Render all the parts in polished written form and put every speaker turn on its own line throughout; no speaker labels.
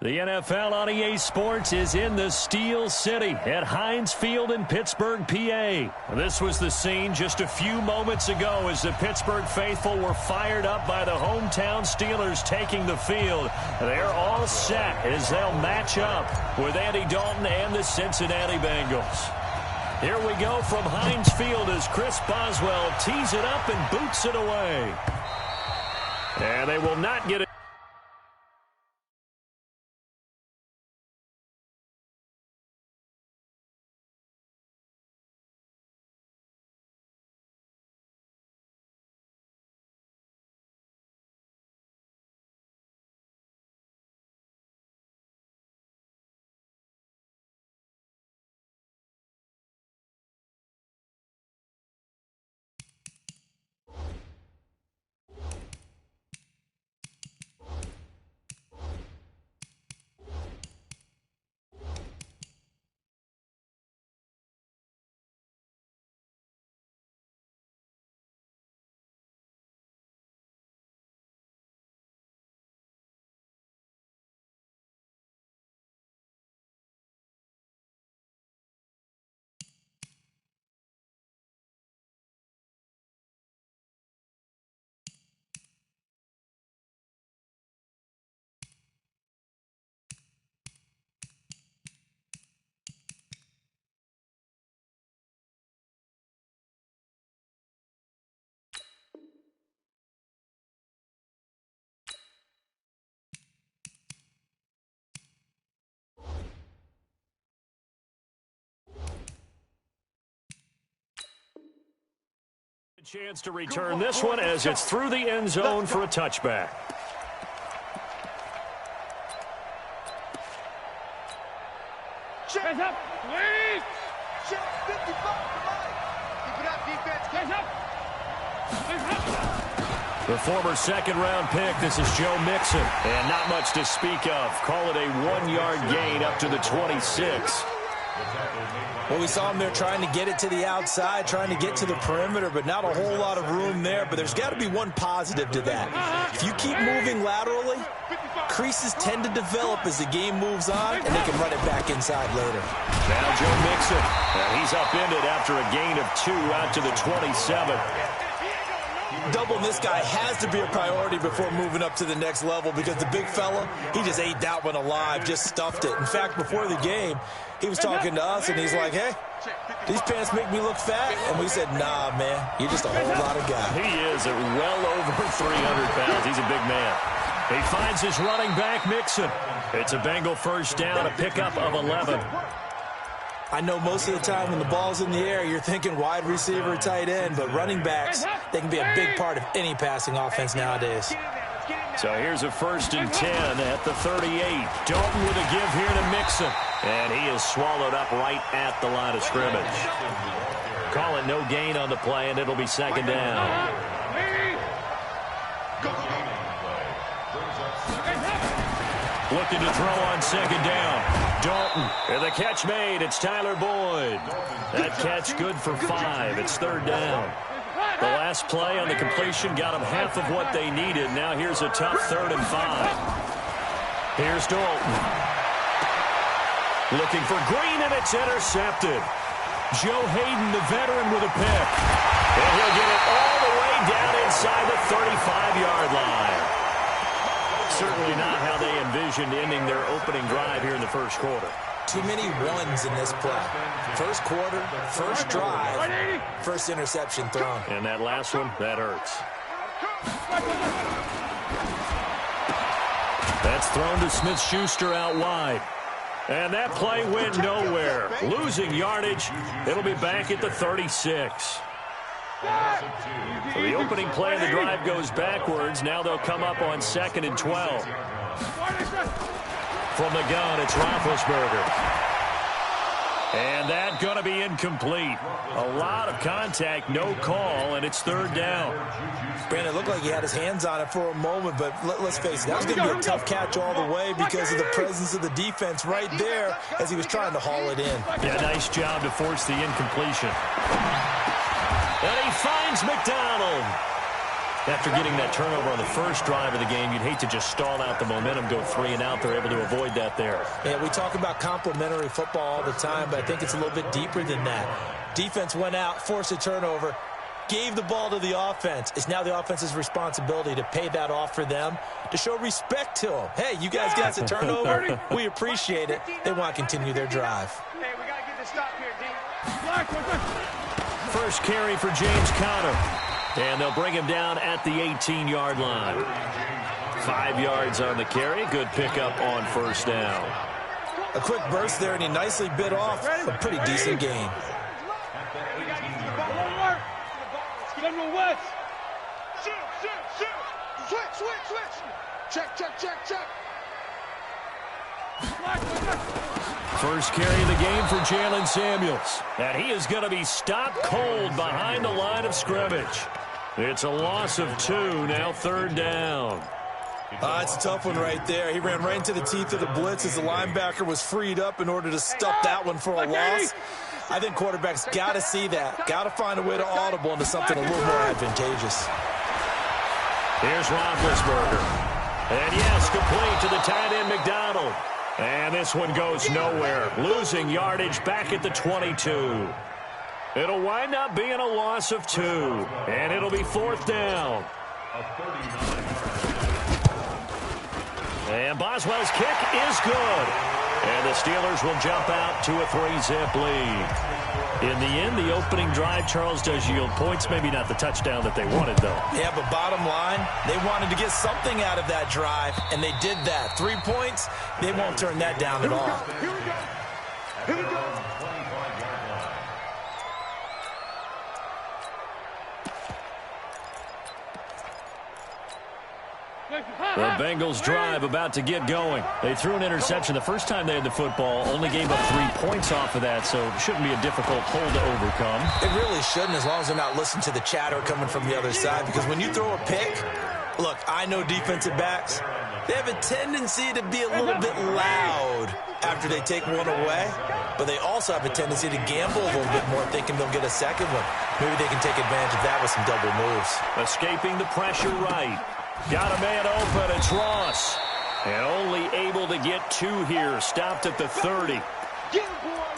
The NFL on EA Sports is in the Steel City at Heinz Field in Pittsburgh, PA. This was the scene just a few moments ago as the Pittsburgh faithful were fired up by the hometown Steelers taking the field. They're all set as they'll match up with Andy Dalton and the Cincinnati Bengals. Here we go from Heinz Field as Chris Boswell tees it up and boots it away. And they will not get it. Chance to return this one as it's through the end zone for a touchback.
Check up, please. Check 55 tonight. Keep it up, defense. Keep up.
The former second-round pick, this is Joe Mixon. And not much to speak of. Call it a 1-yard gain up to the 26.
Well, we saw him there trying to get it to the outside, trying to get to the perimeter, but not a whole lot of room there. But there's got to be one positive to that. If you keep moving laterally, creases tend to develop as the game moves on, and they can run it back inside later.
Now Joe Mixon. And he's upended after a gain of 2 out to the 27.
Doubling this guy has to be a priority before moving up to the next level because the big fella, he just ate that one alive, just stuffed it. In fact, before the game, he was talking to us, and he's like, hey, these pants make me look fat. And we said, nah, man, you're just a whole lot of guy.
He is at well over 300 pounds. He's a big man. He finds his running back, Mixon. It's a Bengal first down, a pickup of 11.
I know most of the time when the ball's in the air, you're thinking wide receiver, tight end, but running backs, they can be a big part of any passing offense nowadays.
So here's a 1st and 10 at the 38. Dalton with a give here to Mixon. And he is swallowed up right at the line of scrimmage. Call it no gain on the play, and it'll be 2nd down. Looking to throw on 2nd down. Dalton, and the catch made. It's Tyler Boyd. That catch good for 5. It's 3rd down. The last play on the completion got them half of what they needed. Now here's a tough 3rd and 5. Here's Dalton. Looking for Green, and it's intercepted. Joe Hayden, the veteran, with a pick. And he'll get it all the way down inside the 35-yard line. Certainly not how they envisioned ending their opening drive here in the first quarter.
Too many ones in this play. First quarter, first drive, first interception thrown.
And that last one, that hurts. That's thrown to Smith-Schuster out wide. And that play went nowhere. Losing yardage. It'll be back at the 36. So the opening play of the drive goes backwards. Now they'll come up on 2nd and 12. From the gun, it's Roethlisberger. And that's going to be incomplete. A lot of contact, no call, and it's 3rd down.
Brandon, it looked like he had his hands on it for a moment, but let's face it, that was going to be a tough catch all the way because of the presence of the defense right there as he was trying to haul it in.
Yeah, nice job to force the incompletion. And he finds McDonald. After getting that turnover on the first drive of the game, you'd hate to just stall out the momentum, go 3 and out. They're able to avoid that there.
Yeah, we talk about complementary football all the time, but I think it's a little bit deeper than that. Defense went out, forced a turnover, gave the ball to the offense. It's now the offense's responsibility to pay that off for them, to show respect to them. Hey, you guys got the turnover. We appreciate it. They want to continue their drive.
Hey, we got to get this stop here, D.
First carry for James Conner. And they'll bring him down at the 18-yard line. 5 yards on the carry. Good pickup on first down.
A quick burst there, and he nicely bit off a pretty decent gain.
We got to get to the ball. Let's get under the West. Shoot. Switch. Check.
First carry of the game for Jalen Samuels. And he is going to be stopped cold behind the line of scrimmage. It's a loss of 2, now third down.
It's a tough one right there. He ran right into the teeth of the blitz as the linebacker was freed up in order to stop that one for a loss. I think quarterbacks got to see that. Got to find a way to audible into something a little more advantageous.
Here's Roethlisberger. And yes, complete to the tight end McDonald. And this one goes nowhere. Losing yardage back at the 22. It'll wind up being a loss of 2. And it'll be fourth down. And Boswell's kick is good. And the Steelers will jump out to a 3-zip lead. In the end, the opening drive, Charles, does yield points. Maybe not the touchdown that they wanted, though.
Yeah, but bottom line, they wanted to get something out of that drive, and they did that. 3 points, they won't turn that down at all.
Here we go.
The Bengals drive about to get going. They threw an interception the first time they had the football, only gave up 3 points off of that, so it shouldn't be a difficult hole to overcome.
It really shouldn't, as long as they're not listening to the chatter coming from the other side, because when you throw a pick, look, I know defensive backs, they have a tendency to be a little bit loud after they take one away, but they also have a tendency to gamble a little bit more, thinking they'll get a second one. Maybe they can take advantage of that with some double moves.
Escaping the pressure right. Got a man open. It's Ross. And only able to get 2 here. Stopped at the 30.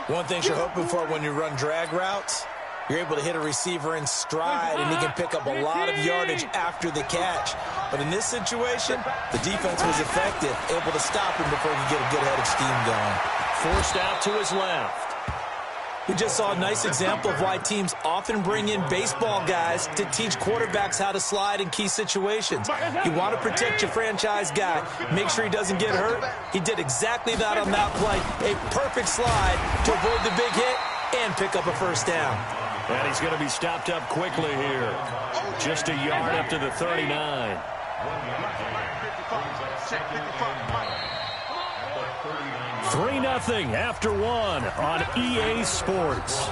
One thing you're hoping for when you run drag routes, you're able to hit a receiver in stride, and he can pick up a lot of yardage after the catch. But in this situation, the defense was effective, able to stop him before he could get a good head of steam going.
Forced out to his left.
We just saw a nice example of why teams often bring in baseball guys to teach quarterbacks how to slide in key situations. You want to protect your franchise guy. Make sure he doesn't get hurt. He did exactly that on that play. A perfect slide to avoid the big hit and pick up a first down.
And he's going to be stopped up quickly here. Just a yard up to the 39. 3-0 after 1 on EA Sports.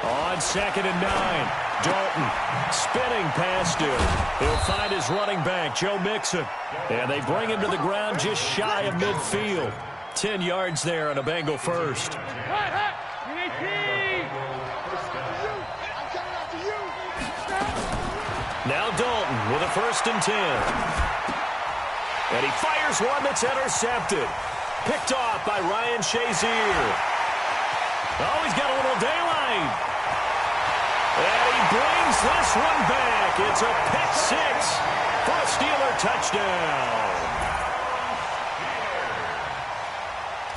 On 2nd and 9, Dalton spinning past him. He'll find his running back, Joe Mixon. And they bring him to the ground just shy of midfield. 10 yards there on a Bengal first. Now Dalton with a 1st and 10. And he fires one that's intercepted. Picked off by Ryan Shazier. Oh, he's got a little daylight. And he brings this one back. It's a pick 6 for a Steeler touchdown.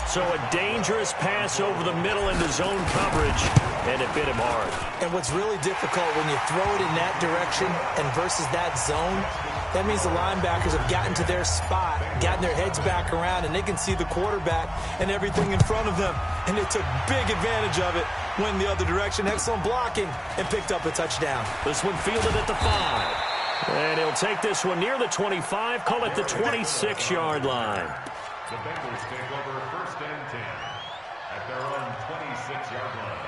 So a dangerous pass over the middle into zone coverage, and it bit him hard.
And what's really difficult when you throw it in that direction and versus that zone, that means the linebackers have gotten to their spot, gotten their heads back around, and they can see the quarterback and everything in front of them. And they took big advantage of it, went the other direction, excellent blocking, and picked up a touchdown.
This one fielded at the 5. And he'll take this one near the 25, call it the 26-yard line.
The Bengals take over 1st and 10 at their own 26-yard line.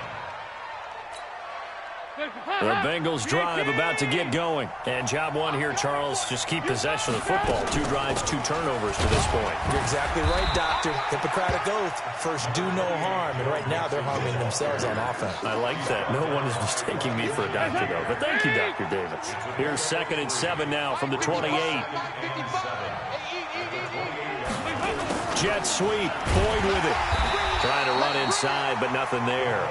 The Bengals drive about to get going. And job 1 here, Charles, just keep possession of the football. 2 drives, 2 turnovers to this point.
You're exactly right, Doctor. Hippocratic heroic oath, first do no harm, and right now they're harming themselves on offense.
I like that. No one is mistaking me for a doctor, though. But thank you, Dr. Davis. Here's 2nd and 7 now from the 28. Jet sweep. Boyd with it. Trying to run inside, but nothing there.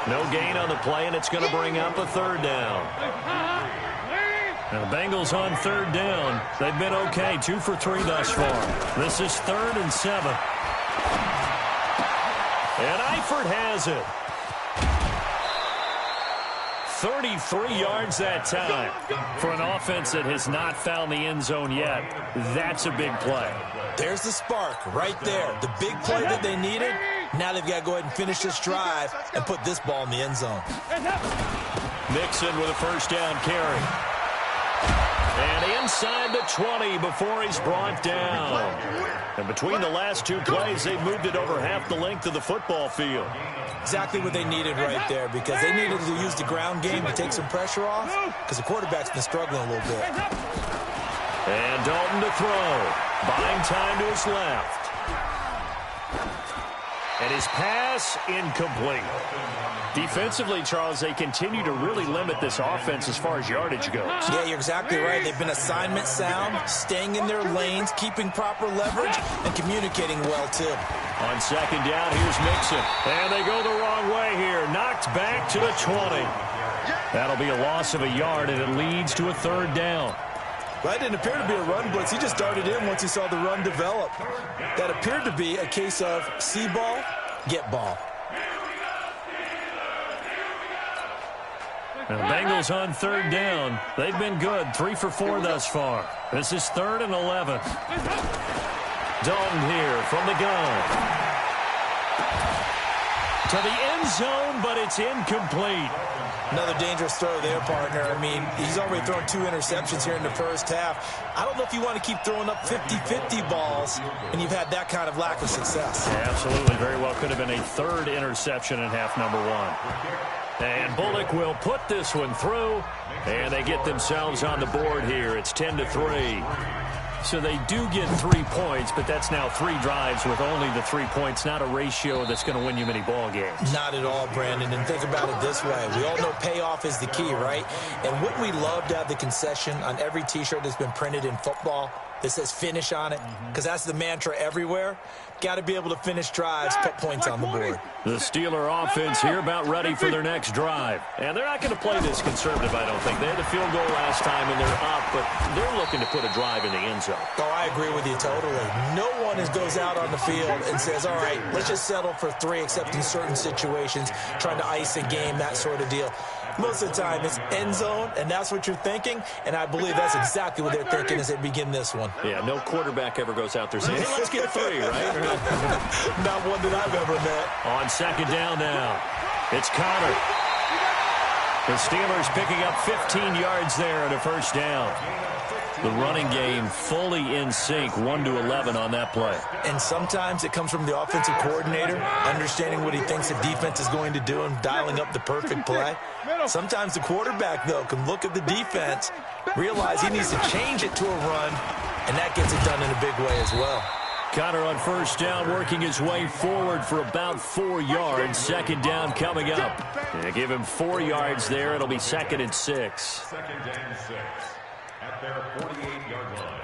No gain on the play, and it's going to bring up a 3rd down. Now the Bengals on 3rd down. They've been okay, 2 for 3 thus far. This is 3rd and 7. And Eifert has it. 33 yards that time. For an offense that has not found the end zone yet, that's a big play.
There's the spark right there. The big play that they needed. Now they've got to go ahead and finish this drive and put this ball in the end zone.
Mixon with a 1st down carry. And inside the 20 before he's brought down. And between the last 2 plays, they've moved it over half the length of the football field.
Exactly what they needed right there, because they needed to use the ground game to take some pressure off, because the quarterback's been struggling a little bit.
And Dalton to throw. Buying time to his left. And his pass incomplete. Defensively, Charles, they continue to really limit this offense as far as yardage goes.
Yeah, you're exactly right. They've been assignment sound, staying in their lanes, keeping proper leverage, and communicating well, too.
On 2nd down, here's Mixon. And they go the wrong way here. Knocked back to the 20. That'll be a loss of a yard, and it leads to a 3rd down.
Well, that didn't appear to be a run blitz. He just darted in once he saw the run develop. That appeared to be a case of see ball, get ball.
Now, the Bengals on 3rd down. They've been good, 3 for 4 thus far. This is 3rd and 11. Dalton here from the gun. To the end zone, but it's incomplete.
Another dangerous throw there, partner. I mean, he's already thrown 2 interceptions here in the first half. I don't know if you want to keep throwing up 50-50 balls when you've had that kind of lack of success.
Yeah, absolutely. Very well could have been a 3rd interception in half number 1. And Bullock will put this one through, and they get themselves on the board here. It's 10-3. So they do get 3 points, but that's now 3 drives with only the 3 points, not a ratio that's going to win you many ball games.
Not at all, Brandon. And think about it this way. We all know payoff is the key, right? And wouldn't we love to have the concession on every T-shirt that's been printed in football that says finish on it? Because that's the mantra everywhere. Got to be able to finish drives, put points on the board.
The Steeler offense here about ready for their next drive. And they're not going to play this conservative, I don't think. They had the field goal last time, and they're up, but they're looking to put a drive in the end zone.
Oh, I agree with you totally. No one goes out on the field and says, all right, let's just settle for 3, except in certain situations, trying to ice a game, that sort of deal. Most of the time, it's end zone, and that's what you're thinking, and I believe that's exactly what they're thinking as they begin this one.
Yeah, no quarterback ever goes out there saying, hey, let's get 3, right?
Not one that I've ever met.
On 2nd down now, it's Connor. The Steelers picking up 15 yards there at a 1st down. The running game fully in sync, 1-11 on that play.
And sometimes it comes from the offensive coordinator, understanding what he thinks the defense is going to do and dialing up the perfect play. Sometimes the quarterback, though, can look at the defense, realize he needs to change it to a run, and that gets it done in a big way as well.
Connor on 1st down, working his way forward for about 4 yards. 2nd down coming up. They give him 4 yards there. It'll be 2nd and 6.
2nd and 6 at their 48-yard line.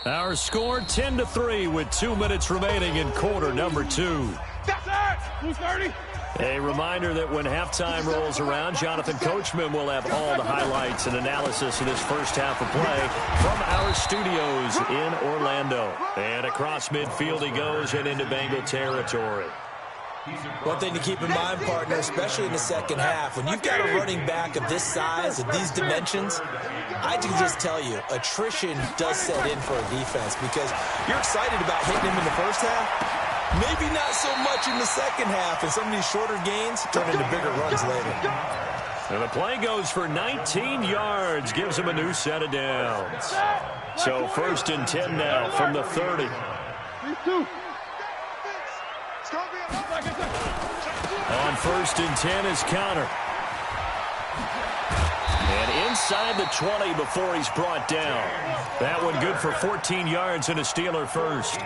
Our score 10-3 with 2 minutes remaining in quarter number 2.
That's it! Who's 30?
A reminder that when halftime rolls around, Jonathan Coachman will have all the highlights and analysis of this first half of play from our studios in Orlando. And across midfield he goes and into Bengal territory.
One thing to keep in mind, partner, especially in the second half, when you've got a running back of this size, of these dimensions, I can just tell you, attrition does set in for a defense because you're excited about hitting him in the first half. Maybe not so much in the second half, and some of these shorter gains turn into bigger runs later.
And the play goes for 19 yards, gives him a new set of downs. So 1st and 10 now from the 30. On 1st and 10 is Connor. And inside the 20 before he's brought down. That one good for 14 yards and a Steeler first.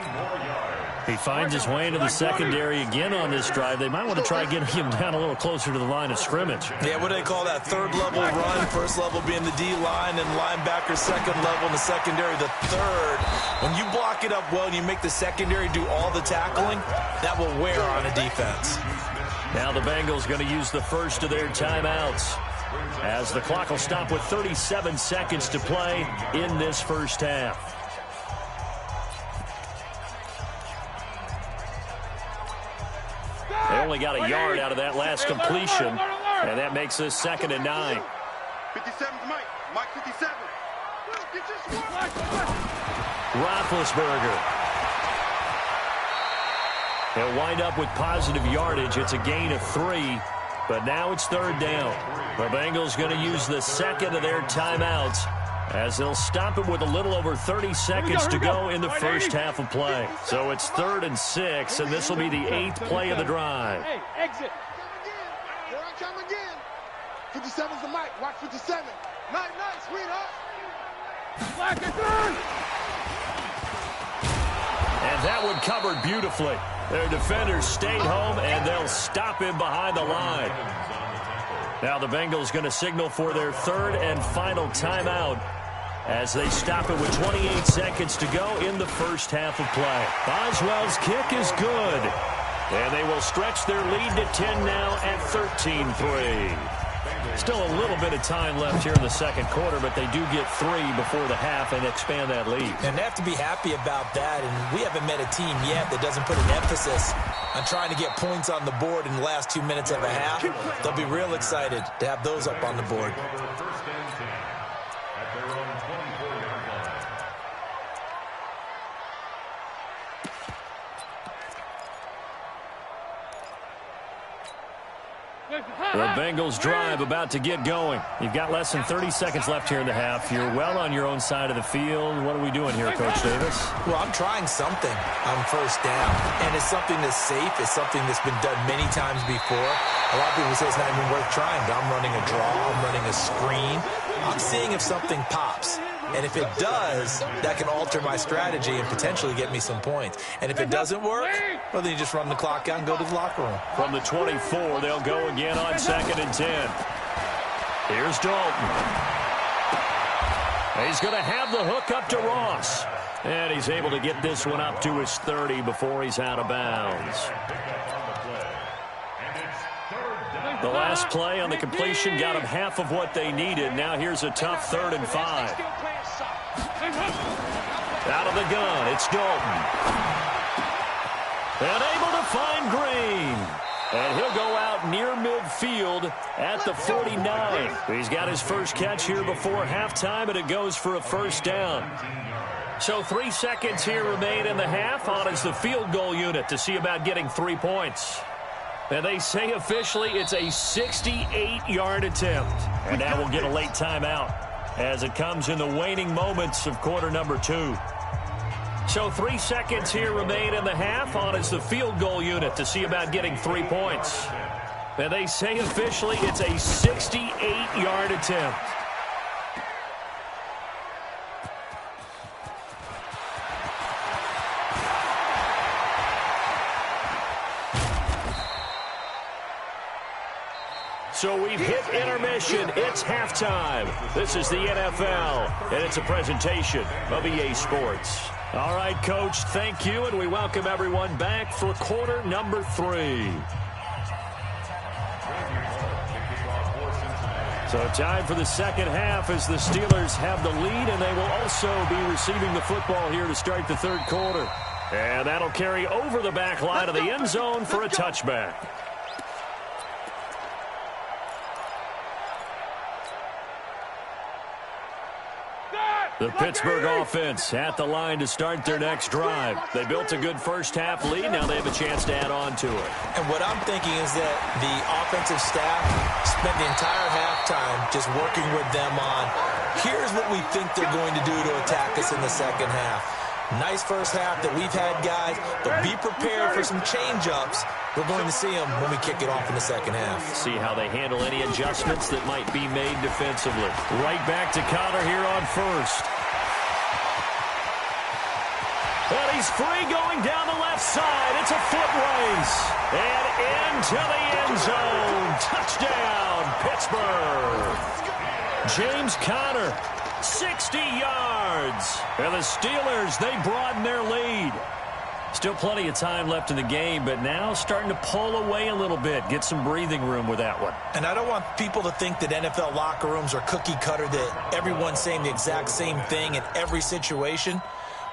He finds his way into the secondary again on this drive. They might want to try getting him down a little closer to the line of scrimmage.
Yeah, what do they call that? Third level run, first level being the D-line, and linebacker second level, and the secondary the third. When you block it up well and you make the secondary do all the tackling, that will wear on a defense.
Now the Bengals going to use the first of their timeouts, as the clock will stop with 37 seconds to play in this first half. They only got a yard out of that last completion, and that makes this 2nd and 9.
57's Mike. Mike 57.
Roethlisberger. He'll wind up with positive yardage. It's a gain of 3, but now it's 3rd down. The Bengals going to use the second of their timeouts, as they'll stop it with a little over 30 seconds to go in the first half of play. So it's 3rd and 6, and this will be the 8th play of the drive.
Hey, exit. Here I come again. 57's the Mike. Watch 57. Night, sweetheart.
And that one covered beautifully. Their defenders stayed home, and they'll stop him behind the line. Now the Bengals going to signal for their 3rd and final timeout, as they stop it with 28 seconds to go in the first half of play. Boswell's kick is good, and they will stretch their lead to 10 now at 13-3. Still a little bit of time left here in the second quarter, but they do get 3 before the half and expand that lead.
And they have to be happy about that, and we haven't met a team yet that doesn't put an emphasis on trying to get points on the board in the last 2 minutes of a half. They'll be real excited to have those up on the board.
The Bengals drive about to get going. You've got less than 30 seconds left here in the half. You're well on your own side of the field. What are we doing here, Coach Davis?
Well, I'm trying something on first down, and it's something that's safe. It's something that's been done many times before. A lot of people say it's not even worth trying, but I'm running a draw. I'm running a screen. I'm seeing if something pops. And if it does, that can alter my strategy and potentially get me some points. And if it doesn't work, well, then you just run the clock out and go to the locker room.
From the 24, they'll go again on 2nd and 10. Here's Dalton. He's going to have the hook up to Ross. And he's able to get this one up to his 30 before he's out of bounds. The last play on the completion got them half of what they needed. Now here's a tough 3rd and 5. Out of the gun, it's Dalton. And able to find Green. And he'll go out near midfield at the 49. He's got his first catch here before halftime, and it goes for a first down. So 3 seconds here remain in the half. On is the field goal unit to see about getting 3 points. And they say officially it's a 68-yard attempt. And now we'll get a late timeout as it comes in the waning moments of quarter number 2. So 3 seconds here remain in the half. On is the field goal unit to see about getting 3 points. And they say officially it's a 68-yard attempt. So we've hit intermission. It's halftime. This is the NFL, and it's a presentation of EA Sports. All right, Coach, thank you, and we welcome everyone back for quarter number 3. So time for the second half as the Steelers have the lead, and they will also be receiving the football here to start the 3rd quarter. And that'll carry over the back line of the end zone for a touchback. The Pittsburgh offense at the line to start their next drive. They built a good first half lead. Now they have a chance to add on to it.
And what I'm thinking is that the offensive staff spent the entire halftime just working with them on, here's what we think they're going to do to attack us in the second half. Nice first half that we've had, guys, but be prepared for some change-ups. We're going to see them when we kick it off in the second half.
See how they handle any adjustments that might be made defensively. Right back to Connor here on first. And he He's free going down the left side. It's a foot race. And into the end zone. Touchdown, Pittsburgh. James Conner, 60 yards. And the Steelers, they broaden their lead. Still plenty of time left in the game, but now starting to pull away a little bit. Get some breathing room with that one.
And I don't want people to think that NFL locker rooms are cookie cutter, that everyone's saying the exact same thing in every situation.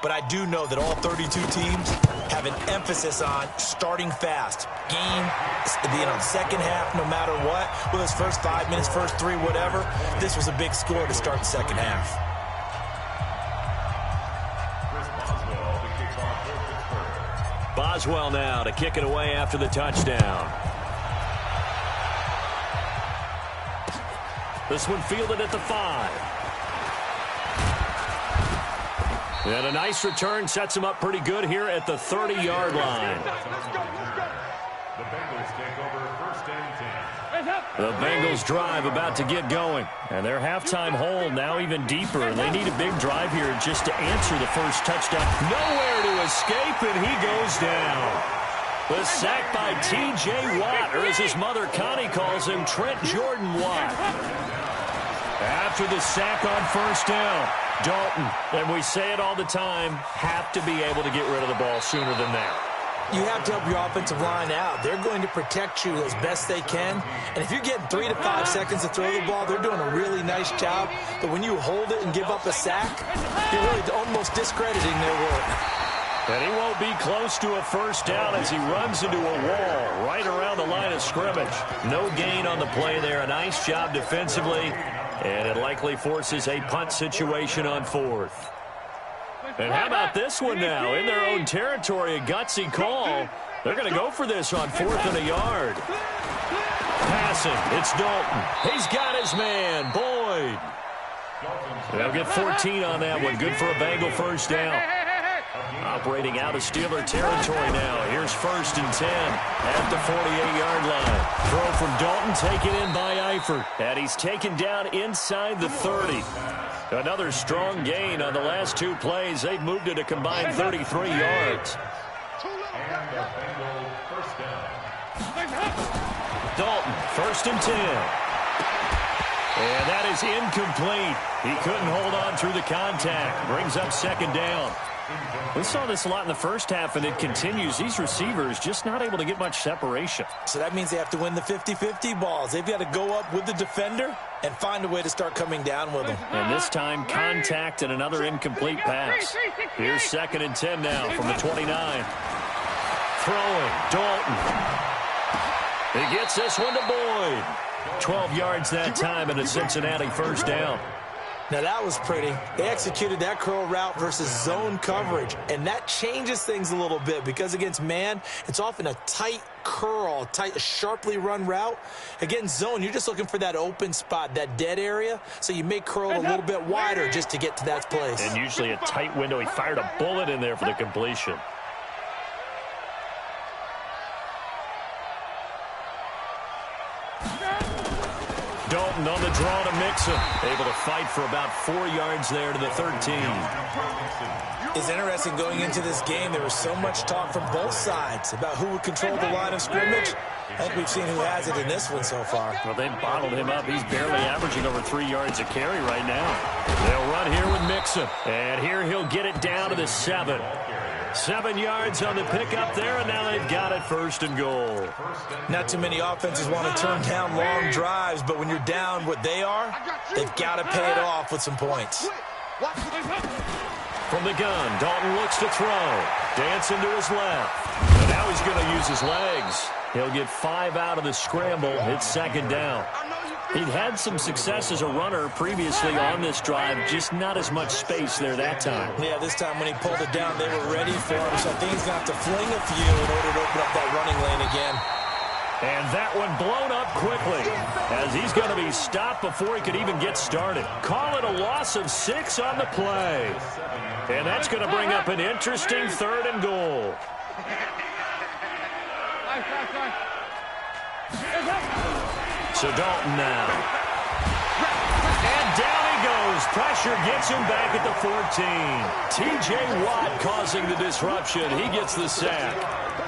But I do know that all 32 teams have an emphasis on starting fast. Game, second half, no matter what. Whether it's first 5 minutes, first 3, whatever. This was a big score to start the second half.
Boswell now to kick it away after the touchdown. This one fielded at the 5. And a nice return sets him up pretty good here at the 30-yard line.
The Bengals take over first and 10.
The Bengals drive about to get going. And their halftime hole now even deeper. And they need a big drive here just to answer the first touchdown. Nowhere to escape, and he goes down. The sack by T.J. Watt, or as his mother Connie calls him, Trent Jordan Watt. After the sack on first down, Dalton, and we say it all the time, have to be able to get rid of the ball sooner than that.
You have to help your offensive line out. They're going to protect you as best they can. And if you're getting 3 to 5 seconds to throw the ball, they're doing a really nice job. But when you hold it and give up a sack, you're really almost discrediting their work.
And he won't be close to a first down as he runs into a wall right around the line of scrimmage. No gain on the play there. A nice job defensively. And it likely forces a punt situation on 4th. And how about this one now? In their own territory, a gutsy call. They're going to go for this on 4th and a yard. Passing, it's Dalton. He's got his man, Boyd. They'll get 14 on that one. Good for a Bengal first down. Operating out of Steeler territory now. Here's 1st and 10 at the 48-yard line. Throw from Dalton, taken in by Eifert. And he's taken down inside the 30. Another strong gain on the last 2 plays. They've moved it a combined 33 yards.
And the Bengals first down.
Dalton, 1st and 10. And that is incomplete. He couldn't hold on through the contact. Brings up 2nd down. We saw this a lot in the first half, and it continues. These receivers just not able to get much separation.
So that means they have to win the 50-50 balls. They've got to go up with the defender and find a way to start coming down with them.
And this time, contact and another incomplete pass. Here's 2nd and 10 now from the 29. Throwing, Dalton. He gets this one to Boyd. 12 yards that time and a Cincinnati first down.
Now that was pretty. They executed that curl route versus zone coverage, and that changes things a little bit because against man, it's often a tight curl, tight, sharply run route. Against zone, you're just looking for that open spot, that dead area, so you may curl it a little bit wider just to get to that place.
And usually a tight window. He fired a bullet in there for the completion. Dalton on the draw to Mixon. Able to fight for about 4 yards there to the 13.
It's interesting going into this game. There was so much talk from both sides about who would control the line of scrimmage. I think we've seen who has it in this one so far.
Well, they've bottled him up. He's barely averaging over 3 yards a carry right now. They'll run here with Mixon. And here he'll get it down to the 7. 7 yards on the pickup there, and now they've got it 1st and goal.
Not too many offenses want to turn down long drives, but when you're down what they are, they've got to pay it off with some points.
From the gun, Dalton looks to throw. Dancing to his left. And now he's going to use his legs. He'll get 5 out of the scramble. It's 2nd down. He'd had some success as a runner previously on this drive, just not as much space there that time.
Yeah, this time when he pulled it down, they were ready for him. So I think he's going to have to fling a few in order to open up that running lane again.
And that one blown up quickly as he's going to be stopped before he could even get started. Call it a loss of 6 on the play. And that's going to bring up an interesting 3rd and goal. So Dalton now. And down he goes. Pressure gets him back at the 14. T.J. Watt causing the disruption. He gets the sack.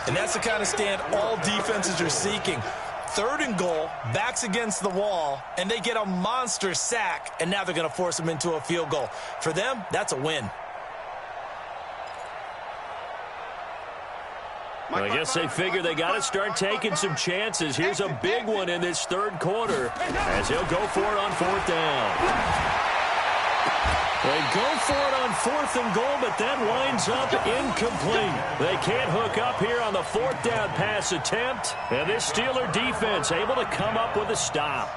And that's the kind of stand all defenses are seeking. 3rd and goal, backs against the wall, and they get a monster sack, and now they're going to force them into a field goal. For them, that's a win.
Well, I guess they figure they got to start taking some chances. Here's a big one in this 3rd quarter as he'll go for it on 4th down. They go for it on 4th and goal, but that winds up incomplete. They can't hook up here on the 4th down pass attempt. And this Steeler defense able to come up with a stop.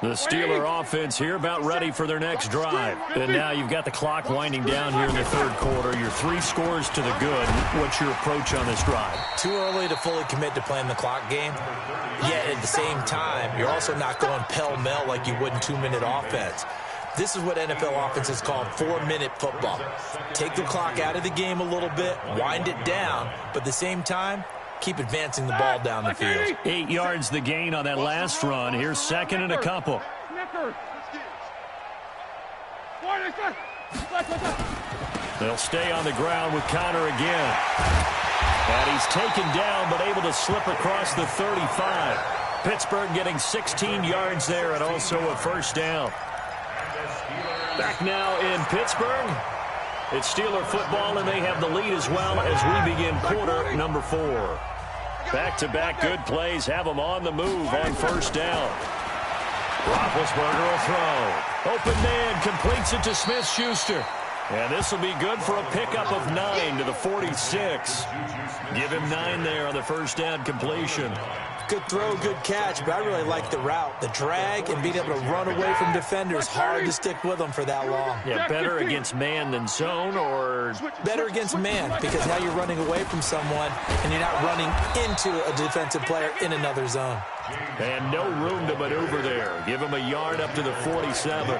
The Steeler offense here about ready for their next drive. And now you've got the clock winding down here in the 3rd quarter. Your 3 scores to the good. What's your approach on this drive?
Too early to fully commit to playing the clock game. Yet at the same time, you're also not going pell-mell like you would in 2-minute offense. This is what NFL offenses call 4-minute football. Take the clock out of the game a little bit, wind it down, but at the same time, keep advancing the ball down the field.
8 yards the gain on that last run. Here's 2nd and a couple. They'll stay on the ground with Connor again. And he's taken down but able to slip across the 35. Pittsburgh getting 16 yards there and also a 1st down. Back now in Pittsburgh. It's Steeler football, and they have the lead as well as we begin quarter number 4. Back-to-back good plays have them on the move on 1st down. Roethlisberger will throw. Open man completes it to Smith-Schuster. And this will be good for a pickup of 9 to the 46. Give him 9 there on the 1st down completion.
Good throw, good catch, but I really like the route. The drag and being able to run away from defenders, hard to stick with them for that long.
Yeah, better against man than zone, or?
Better against man, because now you're running away from someone and you're not running into a defensive player in another zone.
And no room to maneuver there. Give him a yard up to the 47.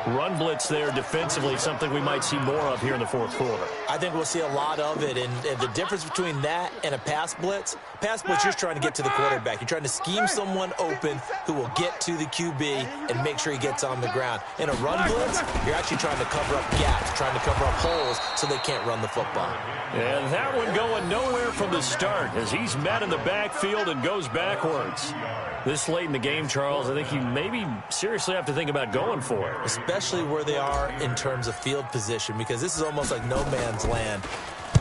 Run blitz there defensively, something we might see more of here in the 4th quarter.
I think we'll see a lot of it, and the difference between that and a pass blitz, you're trying to get to the quarterback. You're trying to scheme someone open who will get to the QB and make sure he gets on the ground. In a run blitz, you're actually trying to cover up gaps, trying to cover up holes so they can't run the football.
And that one going nowhere from the start as he's met in the backfield and goes backwards. This late in the game, Charles, I think you maybe seriously have to think about going for it.
Especially where they are in terms of field position, because this is almost like no man's land.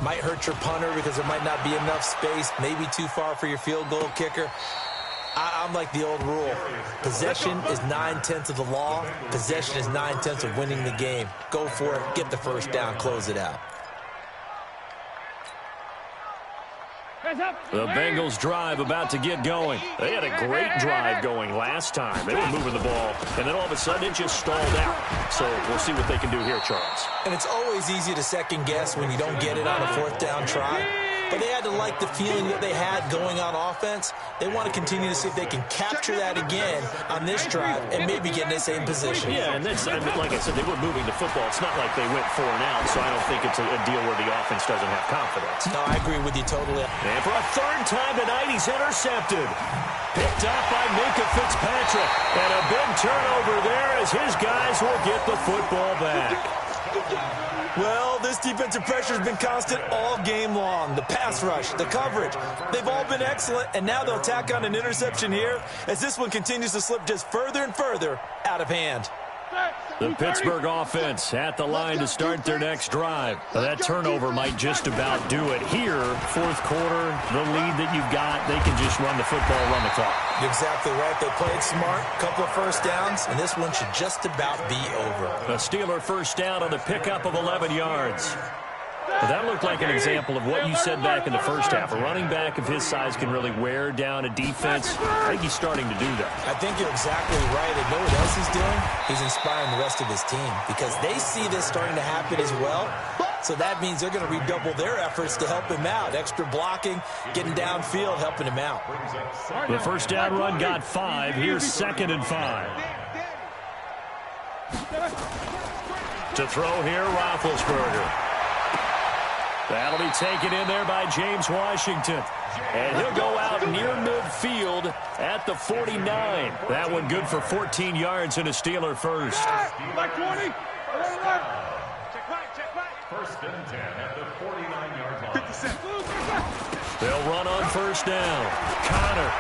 Might hurt your punter because there might not be enough space, maybe too far for your field goal kicker. I'm like the old rule. Possession is 9/10 of the law. Possession is 9/10 of winning the game. Go for it, get the 1st down, close it out.
The Bengals drive about to get going. They had a great drive going last time. They were moving the ball, and then all of a sudden it just stalled out. So we'll see what they can do here, Charles.
And it's always easy to second guess when you don't get it on a 4th down try. But they had to like the feeling that they had going on offense. They want to continue to see if they can capture that again on this drive and maybe get in the same position.
Yeah, and that's, like I said, they were moving the football. It's not like they went 4 and out, so I don't think it's a deal where the offense doesn't have confidence.
No, I agree with you totally.
And for a 3rd time tonight, he's intercepted. Picked up by Minkah Fitzpatrick. And a big turnover there as his guys will get the football back.
Well, this defensive pressure has been constant all game long. The pass rush, the coverage, they've all been excellent, and now they'll tack on an interception here as this one continues to slip just further and further out of hand.
The Pittsburgh offense at the line to start their next drive. That turnover might just about do it. Here, 4th quarter, the lead that you've got, they can just run the football, run the clock.
You're exactly right. They played smart, couple of 1st downs, and this one should just about be over.
A Steeler 1st down on the pickup of 11 yards. Well, that looked like an example of what you said back in the 1st half. A running back of his size can really wear down a defense. I think he's starting to do that.
I think you're exactly right. And know what else he's doing? He's inspiring the rest of his team because they see this starting to happen as well. So that means they're going to redouble their efforts to help him out. Extra blocking, getting downfield, helping him out.
The 1st down run got 5. Here's 2nd and 5. To throw here, Roethlisberger. That'll be taken in there by James Washington. And he'll go out near midfield at the 49. That one good for 14 yards and a Steeler first.
Like 20.
First and 10 at the 49-yard line.
50 cents.
They'll run on first down. Connor.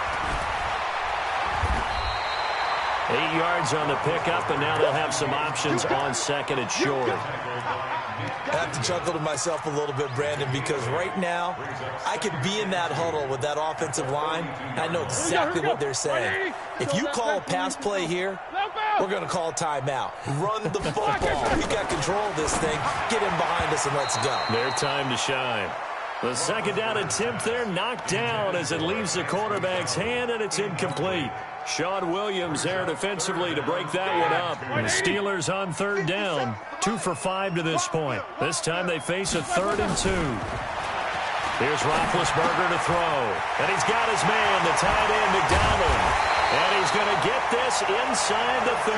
8 yards on the pickup, and now they'll have some options on second and short.
I have to chuckle to myself a little bit, Brandon, because right now I could be in that huddle with that offensive line. I know exactly what they're saying. If you call a pass play here, we're going to call timeout. Run the football. We got control of this thing. Get in behind us and let's go.
Their time to shine. The second down attempt there knocked down as it leaves the quarterback's hand, and it's incomplete. Sean Williams there defensively to break that one up. The Steelers on third down, 2 for 5 to this point. This time they face a 3rd and 2. Here's Roethlisberger to throw. And he's got his man, the tight end, McDonald. And he's going to get this inside the 30.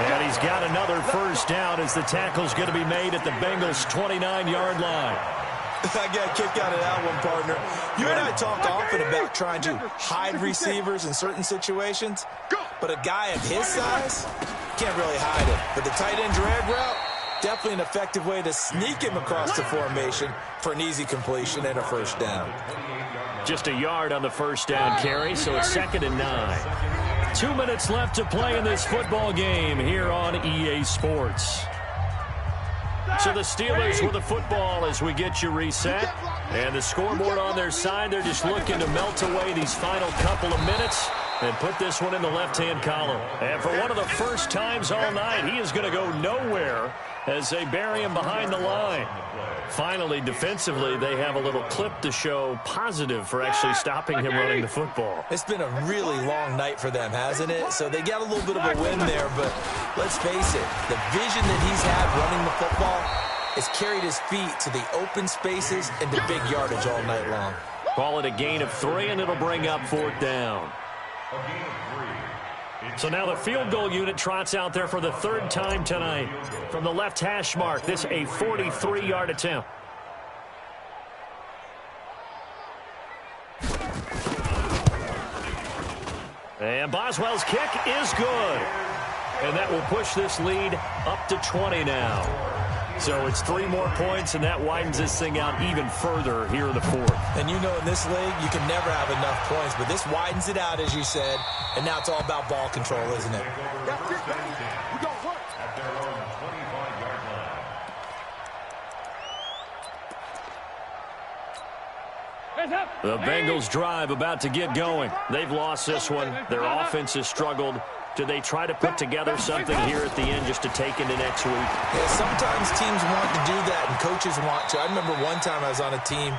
And he's got another first down as the tackle's going to be made at the Bengals' 29-yard line.
I got a kick out of that one, partner. You and I talk often about trying to hide receivers in certain situations, but a guy of his size can't really hide him. But the tight end drag route, definitely an effective way to sneak him across the formation for an easy completion and a first down.
Just a yard on the first down carry, so it's 2nd and 9. 2 minutes left to play in this football game here on EA Sports. So the Steelers with the football as we get you reset. And the scoreboard on their side, they're just looking to melt away these final couple of minutes and put this one in the left-hand column. And for one of the first times all night, he is going to go nowhere as they bury him behind the line. Finally, defensively, they have a little clip to show positive for actually stopping him running the football.
It's been a really long night for them, hasn't it? So they got a little bit of a win there, but let's face it, the vision that he's had running the football has carried his feet to the open spaces and the big yardage all night long.
Call it a gain of 3, and it'll bring up 4th down. So now the field goal unit trots out there for the 3rd time tonight. From the left hash mark, this a 43-yard attempt. And Boswell's kick is good. And that will push this lead up to 20 now. So it's 3 more points, and that widens this thing out even further here in the 4th.
And you know in this league, you can never have enough points, but this widens it out, as you said, and now it's all about ball control, isn't it?
The Bengals drive about to get going. They've lost this one. Their offense has struggled. Do they try to put together something here at the end just to take into next week?
Yeah, sometimes teams want to do that and coaches want to. I remember one time I was on a team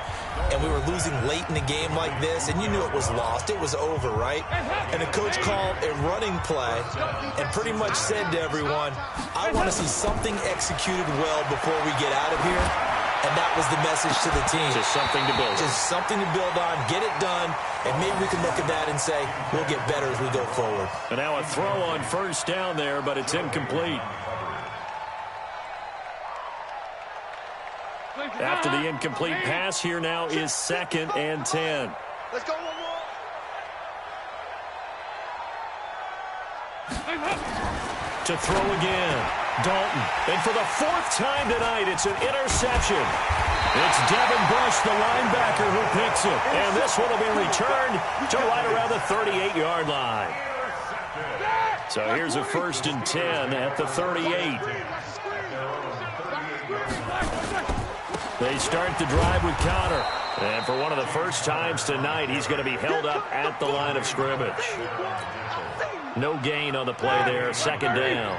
and we were losing late in a game like this, and you knew it was lost. It was over, right? And the coach called a running play and pretty much said to everyone, I want to see something executed well before we get out of here. And that was the message to the team.
Just something to build on.
Just something to build on, get it done, and maybe we can look at that and say, we'll get better as we go forward.
And now a throw on first down there, but it's incomplete. After the incomplete pass, here now is 2nd and 10.
Let's go one more.
To throw again. Dalton. And for the 4th time tonight, it's an interception. It's Devin Bush, the linebacker, who picks it. And this one will be returned to right around the 38-yard line. So here's a 1st and 10 at the 38. They start the drive with Connor. And for one of the first times tonight, he's going to be held up at the line of scrimmage. No gain on the play there. 2nd down.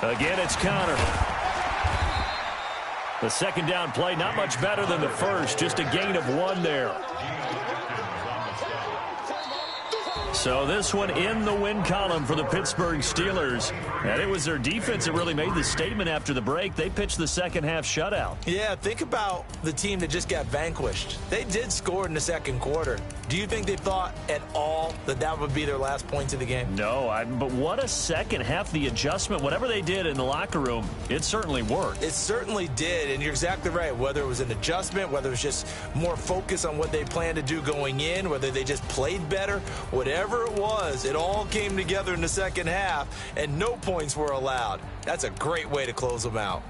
Again, it's Connor. The 2nd down play, not much better than the first. Just a gain of 1 there. So this one in the win column for the Pittsburgh Steelers. And it was their defense that really made the statement after the break. They pitched the second half shutout.
Yeah, think about the team that just got vanquished. They did score in the second quarter. Do you think they thought at all that that would be their last points of the game?
No, but what a second half. The adjustment, whatever they did in the locker room, it certainly worked.
It certainly did, and you're exactly right. Whether it was an adjustment, whether it was just more focus on what they planned to do going in, whether they just played better, whatever it was, it all came together in the second half, and no points were allowed. That's a great way to close them out.